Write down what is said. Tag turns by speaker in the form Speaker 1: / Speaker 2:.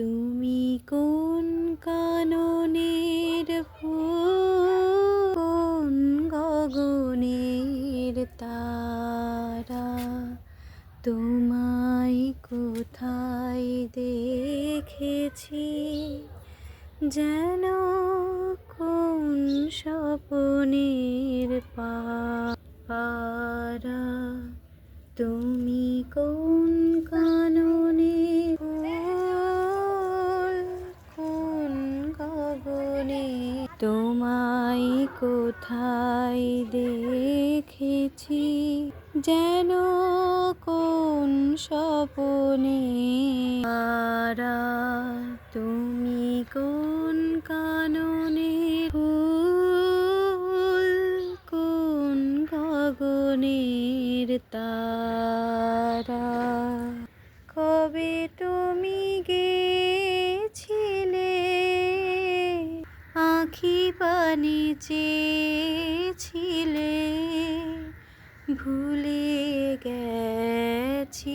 Speaker 1: তুমি কোন কাননের ফুল, কোন গগনের তারা, তোমায় কোথায় দেখেছি যেন কোন স্বপনের পারা। তুমি কোন কাননের ফুল, কোন গগনে, তোমায় কোথায় দেখেছি যেন কোন স্বপনে পারা। তুমি কোন কাননের ফুল, কোন গগনের তারা। কবে তুমি গেছিলে আঁখি পানি চেয়েছিলে, ভুলে গেছি।